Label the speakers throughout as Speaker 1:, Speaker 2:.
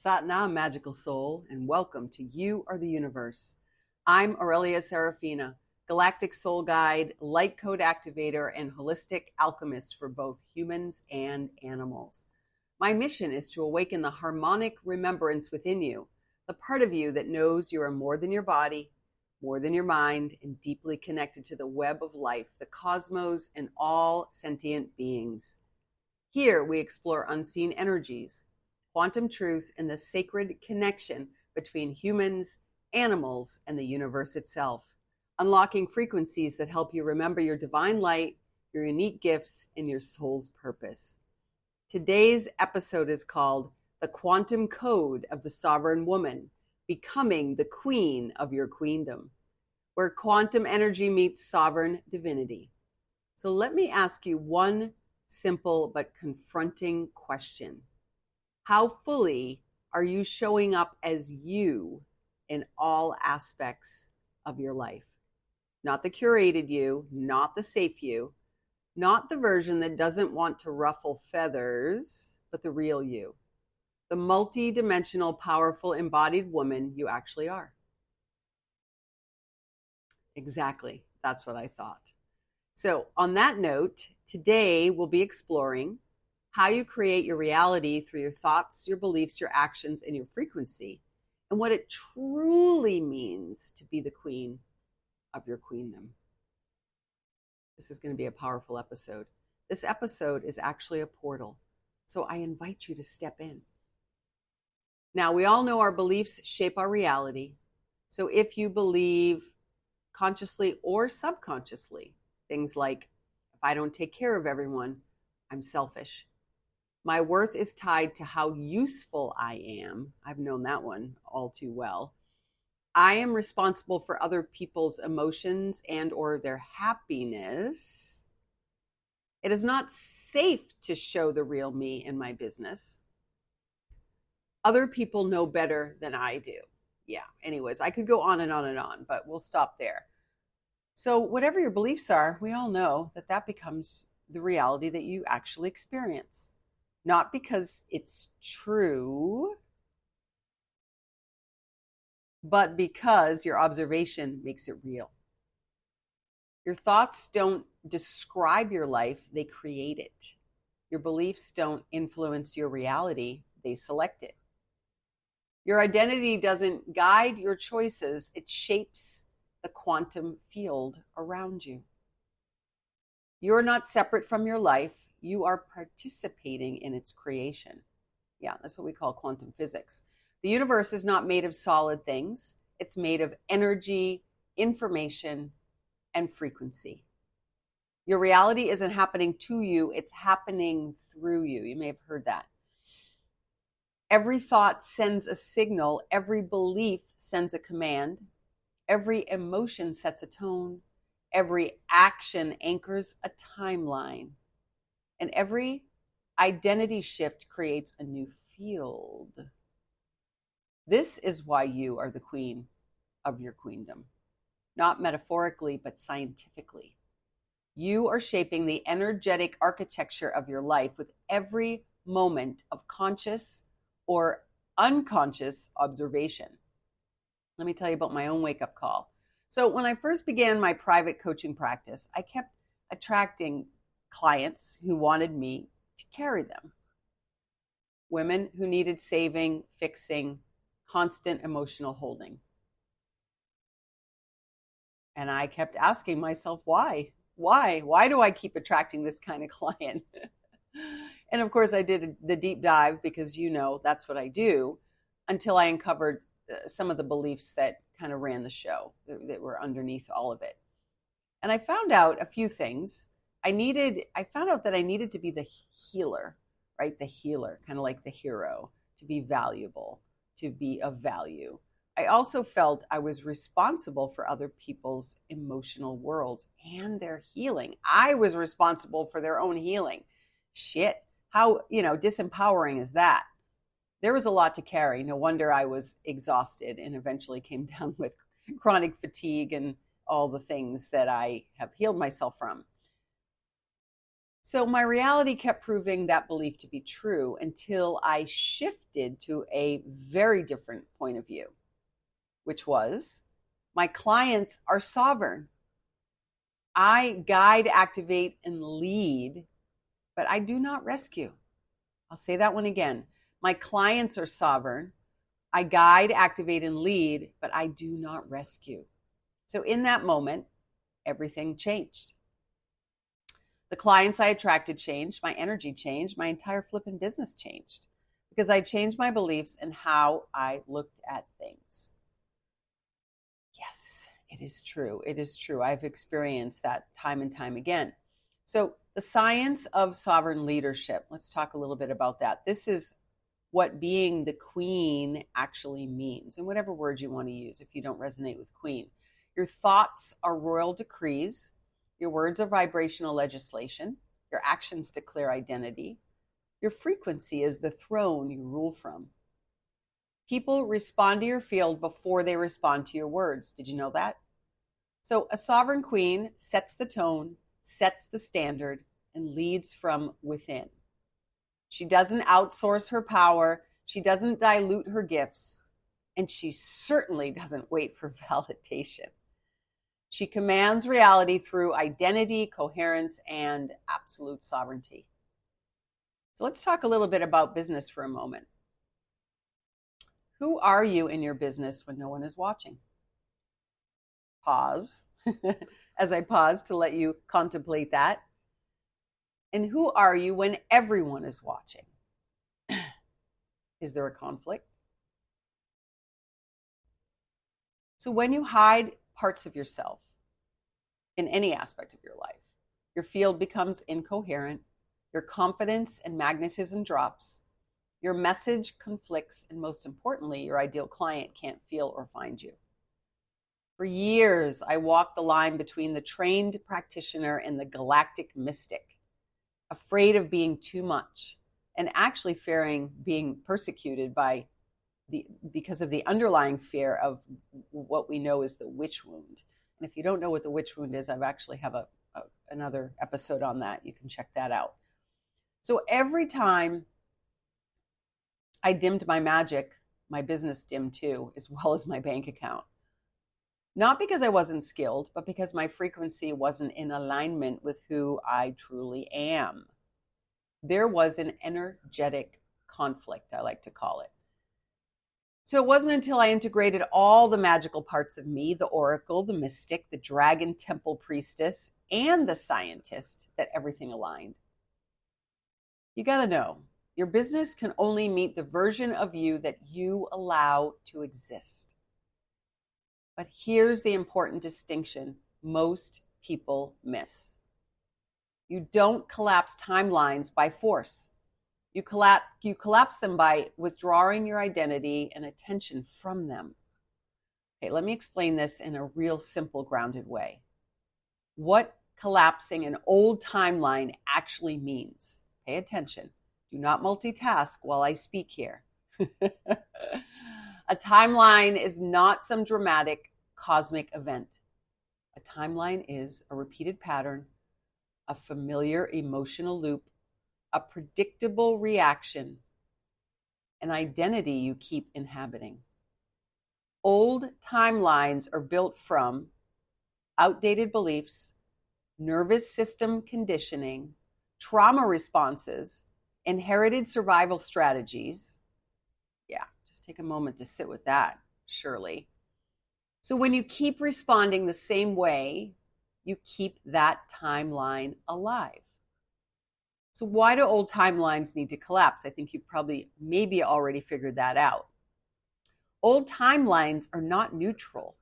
Speaker 1: Satnam, magical soul, and welcome to You Are the Universe. I'm Aurelia Serafina, galactic soul guide, light code activator, and holistic alchemist for both humans and animals. My mission is to awaken the harmonic remembrance within you, the part of you that knows you are more than your body, more than your mind, and deeply connected to the web of life, the cosmos, and all sentient beings. Here we explore unseen energies, quantum truth, and the sacred connection between humans, animals, and the universe itself, unlocking frequencies that help you remember your divine light, your unique gifts, and your soul's purpose. Today's episode is called The Quantum Code of the Sovereign Woman, Becoming the Queen of Your Queendom, where quantum energy meets sovereign divinity. So let me ask you one simple but confronting question. How fully are you showing up as you in all aspects of your life? Not the curated you, not the safe you, not the version that doesn't want to ruffle feathers, but the real you, the multi-dimensional, powerful, embodied woman you actually are. Exactly. That's what I thought. So on that note, today we'll be exploring how you create your reality through your thoughts, your beliefs, your actions, and your frequency, and what it truly means to be the queen of your queendom. This is going to be a powerful episode. This episode is actually a portal, so I invite you to step in. Now, we all know our beliefs shape our reality. So if you believe consciously or subconsciously, things like, if I don't take care of everyone, I'm selfish. My worth is tied to how useful I am. I've known that one all too well. I am responsible for other people's emotions and or their happiness. It is not safe to show the real me in my business. Other people know better than I do. Yeah, anyways, I could go on and on and on, but we'll stop there. So whatever your beliefs are, we all know that that becomes the reality that you actually experience. Not because it's true, but because your observation makes it real. Your thoughts don't describe your life, they create it. Your beliefs don't influence your reality, they select it. Your identity doesn't guide your choices, it shapes the quantum field around you. You're not separate from your life. You are participating in its creation. Yeah, that's what we call quantum physics. The universe is not made of solid things. It's made of energy, information, and frequency. Your reality isn't happening to you. It's happening through you. You may have heard that. Every thought sends a signal. Every belief sends a command. Every emotion sets a tone. Every action anchors a timeline. And every identity shift creates a new field. This is why you are the queen of your queendom. Not metaphorically, but scientifically. You are shaping the energetic architecture of your life with every moment of conscious or unconscious observation. Let me tell you about my own wake-up call. So when I first began my private coaching practice, I kept attracting clients who wanted me to carry them. Women who needed saving, fixing, constant emotional holding. And I kept asking myself, why? Why do I keep attracting this kind of client? And of course I did the deep dive because that's what I do, until I uncovered some of the beliefs that kind of ran the show, that were underneath all of it. And I found out a few things. I found out that I needed to be the healer, right? The healer, kind of like the hero, to be valuable, to be of value. I also felt I was responsible for other people's emotional worlds and their healing. I was responsible for their own healing. Shit. How, disempowering is that? There was a lot to carry. No wonder I was exhausted and eventually came down with chronic fatigue and all the things that I have healed myself from. So my reality kept proving that belief to be true until I shifted to a very different point of view, which was my clients are sovereign. I guide, activate, and lead, but I do not rescue. I'll say that one again. My clients are sovereign. I guide, activate, and lead, but I do not rescue. So in that moment, everything changed. The clients I attracted changed, my energy changed, my entire flipping business changed because I changed my beliefs and how I looked at things. Yes, it is true. It is true. I've experienced that time and time again. So the science of sovereign leadership, let's talk a little bit about that. This is what being the queen actually means, and whatever word you want to use if you don't resonate with queen. Your thoughts are royal decrees. Your words are vibrational legislation. Your actions declare identity. Your frequency is the throne you rule from. People respond to your field before they respond to your words. Did you know that? So a sovereign queen sets the tone, sets the standard, and leads from within. She doesn't outsource her power. She doesn't dilute her gifts. And she certainly doesn't wait for validation. She commands reality through identity, coherence, and absolute sovereignty. So let's talk a little bit about business for a moment. Who are you in your business when no one is watching? Pause as I pause to let you contemplate that. And who are you when everyone is watching? Is there a conflict? So when you hide parts of yourself in any aspect of your life, your field becomes incoherent, your confidence and magnetism drops, your message conflicts, and most importantly, your ideal client can't feel or find you. For years, I walked the line between the trained practitioner and the galactic mystic, afraid of being too much and actually fearing being persecuted because of the underlying fear of what we know is the witch wound. And if you don't know what the witch wound is, I've actually have another episode on that. You can check that out. So every time I dimmed my magic, my business dimmed too, as well as my bank account. Not because I wasn't skilled, but because my frequency wasn't in alignment with who I truly am. There was an energetic conflict, I like to call it. So it wasn't until I integrated all the magical parts of me, the oracle, the mystic, the dragon temple priestess, and the scientist, that everything aligned. You got to know, your business can only meet the version of you that you allow to exist. But here's the important distinction most people miss. You don't collapse timelines by force. You collapse them by withdrawing your identity and attention from them. Okay, let me explain this in a real simple, grounded way. What collapsing an old timeline actually means. Pay attention. Do not multitask while I speak here. A timeline is not some dramatic cosmic event. A timeline is a repeated pattern, a familiar emotional loop, a predictable reaction, an identity you keep inhabiting. Old timelines are built from outdated beliefs, nervous system conditioning, trauma responses, inherited survival strategies. Yeah, just take a moment to sit with that, Shirley. So when you keep responding the same way, you keep that timeline alive. So why do old timelines need to collapse? I think you maybe already figured that out. Old timelines are not neutral.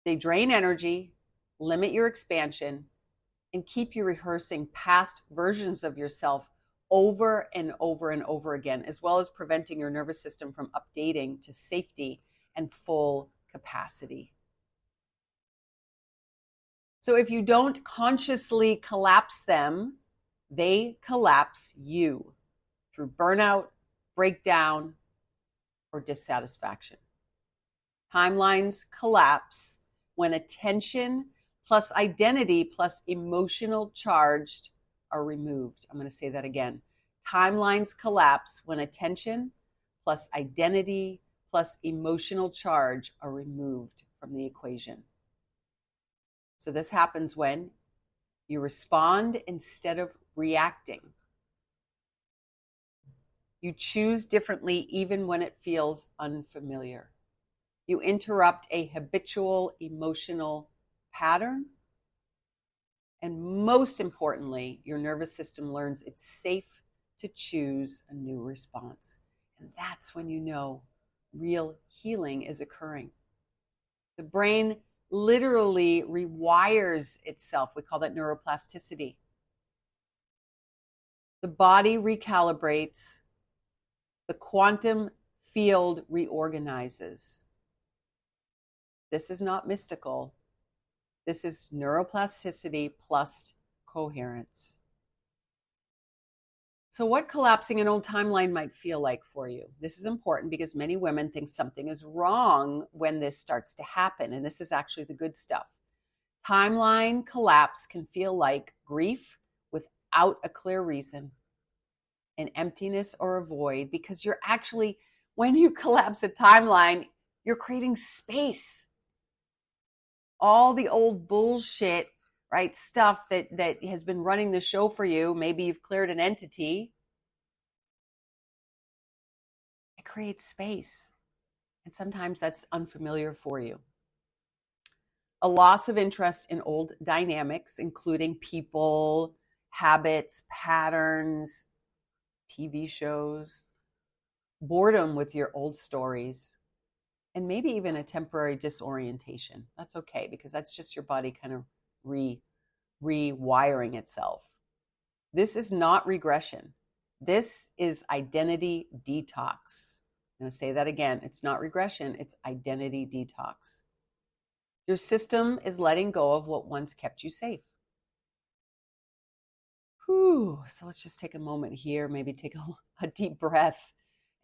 Speaker 1: They drain energy, limit your expansion, and keep you rehearsing past versions of yourself over and over and over again, as well as preventing your nervous system from updating to safety and full capacity. So if you don't consciously collapse them, they collapse you through burnout, breakdown, or dissatisfaction. Timelines collapse when attention plus identity plus emotional charge are removed. I'm going to say that again. Timelines collapse when attention plus identity plus emotional charge are removed from the equation. So this happens when you respond instead of reacting. You choose differently even when it feels unfamiliar. You interrupt a habitual emotional pattern. And most importantly, your nervous system learns it's safe to choose a new response. And that's when you know real healing is occurring. The brain literally rewires itself. We call that neuroplasticity. The body recalibrates. The quantum field reorganizes. This is not mystical. This is neuroplasticity plus coherence. So what collapsing an old timeline might feel like for you? This is important because many women think something is wrong when this starts to happen. And this is actually the good stuff. Timeline collapse can feel like grief without a clear reason, an emptiness or a void, because you're actually, when you collapse a timeline, you're creating space. All the old bullshit, right, stuff that has been running the show for you, maybe you've cleared an entity, it creates space. And sometimes that's unfamiliar for you. A loss of interest in old dynamics, including people, habits, patterns, TV shows, boredom with your old stories, and maybe even a temporary disorientation. That's okay, because that's just your body kind of rewiring itself. This is not regression. This is identity detox. I'm going to say that again. It's not regression. It's identity detox. Your system is letting go of what once kept you safe. Whew. So let's just take a moment here, maybe take a deep breath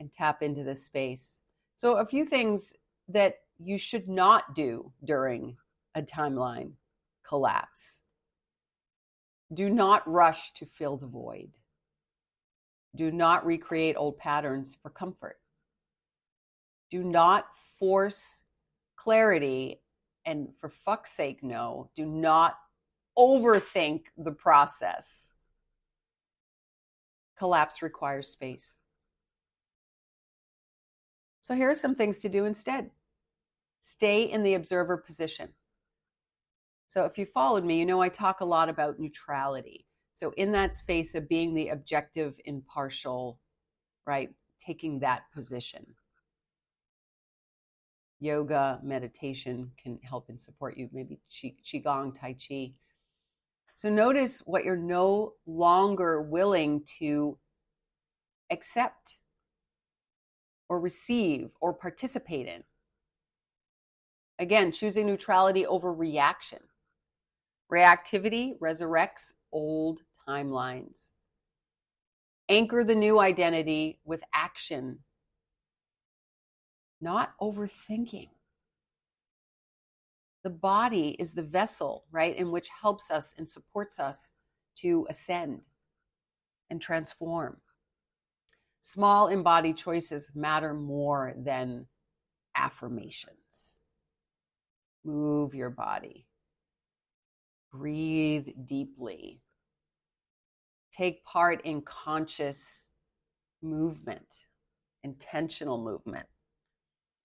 Speaker 1: and tap into this space. So a few things that you should not do during a timeline collapse. Do not rush to fill the void. Do not recreate old patterns for comfort. Do not force clarity. And for fuck's sake, no, do not overthink the process. Collapse requires space. So here are some things to do instead. Stay in the observer position. So if you followed me, you know I talk a lot about neutrality. So in that space of being the objective, impartial, right, taking that position. Yoga, meditation can help and support you, maybe Qigong, Tai Chi. So notice what you're no longer willing to accept or receive or participate in. Again, choosing neutrality over reaction. Reactivity resurrects old timelines. Anchor the new identity with action, not overthinking. The body is the vessel, right, in which helps us and supports us to ascend and transform. Small embodied choices matter more than affirmations. Move your body. Breathe deeply. Take part in conscious movement, intentional movement.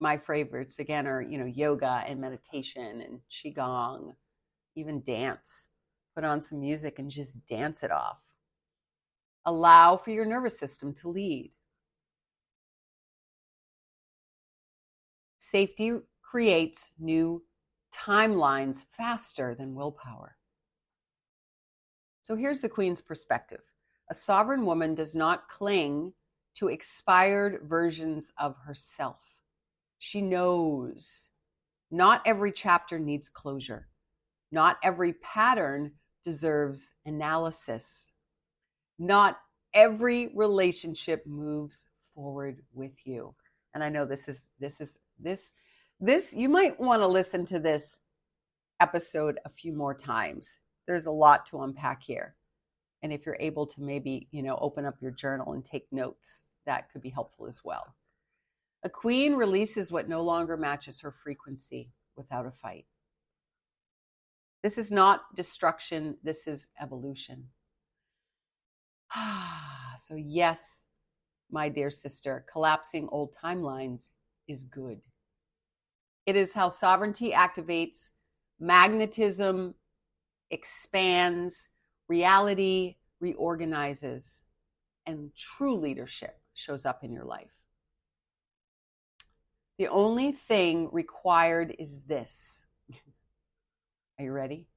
Speaker 1: My favorites, again, are, yoga and meditation and Qigong, even dance. Put on some music and just dance it off. Allow for your nervous system to lead. Safety creates new timelines faster than willpower. So here's the Queen's perspective. A sovereign woman does not cling to expired versions of herself. She knows not every chapter needs closure. Not every pattern deserves analysis. Not every relationship moves forward with you. And I know this, you might want to listen to this episode a few more times. There's a lot to unpack here. And if you're able to maybe, open up your journal and take notes, that could be helpful as well. A queen releases what no longer matches her frequency without a fight. This is not destruction. This is evolution. So yes, my dear sister, collapsing old timelines is good. It is how sovereignty activates, magnetism expands, reality reorganizes, and true leadership shows up in your life. The only thing required is this. Are you ready?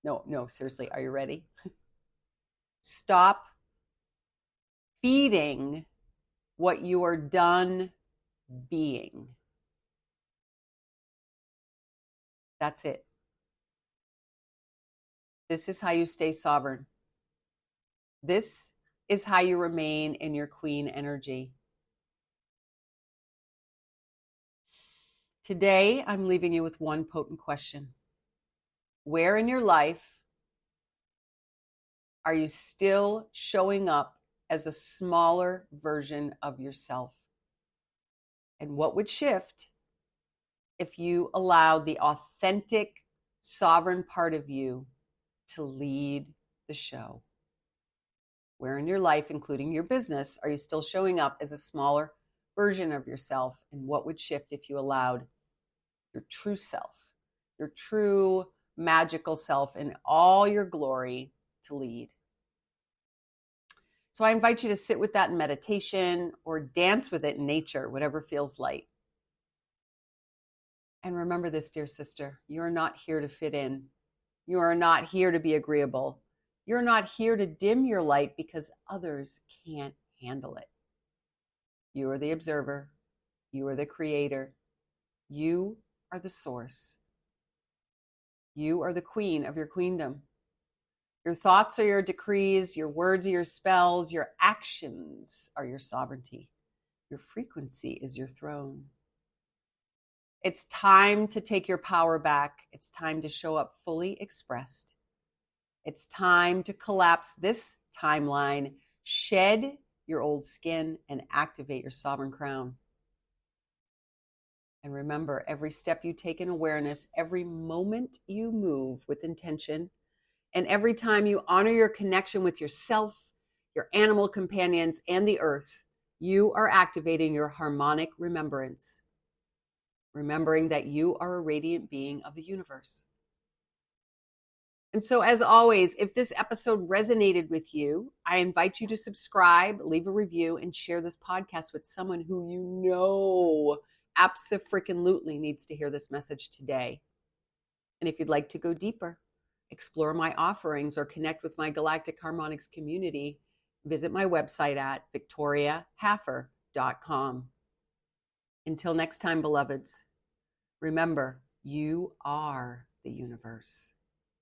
Speaker 1: No, seriously, are you ready? Stop feeding what you are done being. That's it. This is how you stay sovereign. This is how you remain in your queen energy. Today, I'm leaving you with one potent question. Where in your life are you still showing up as a smaller version of yourself? And what would shift if you allowed the authentic, sovereign part of you to lead the show? Where in your life, including your business, are you still showing up as a smaller version of yourself? And what would shift if you allowed your true self, your true magical self in all your glory to lead? So I invite you to sit with that in meditation or dance with it in nature, whatever feels light. And remember this, dear sister, you're not here to fit in. You are not here to be agreeable. You're not here to dim your light because others can't handle it. You are the observer. You are the creator. You are the source. You are the queen of your queendom. Your thoughts are your decrees, your words are your spells, your actions are your sovereignty. Your frequency is your throne. It's time to take your power back. It's time to show up fully expressed. It's time to collapse this timeline, shed your old skin, and activate your sovereign crown. And remember, every step you take in awareness, every moment you move with intention, and every time you honor your connection with yourself, your animal companions, and the earth, you are activating your harmonic remembrance, remembering that you are a radiant being of the universe. And so, as always, if this episode resonated with you, I invite you to subscribe, leave a review, and share this podcast with someone who you know abso-freaking-lutely needs to hear this message today. And if you'd like to go deeper, explore my offerings, or connect with my Galactic Harmonics community, visit my website at victoriahaffer.com. Until next time, beloveds, remember, you are the universe.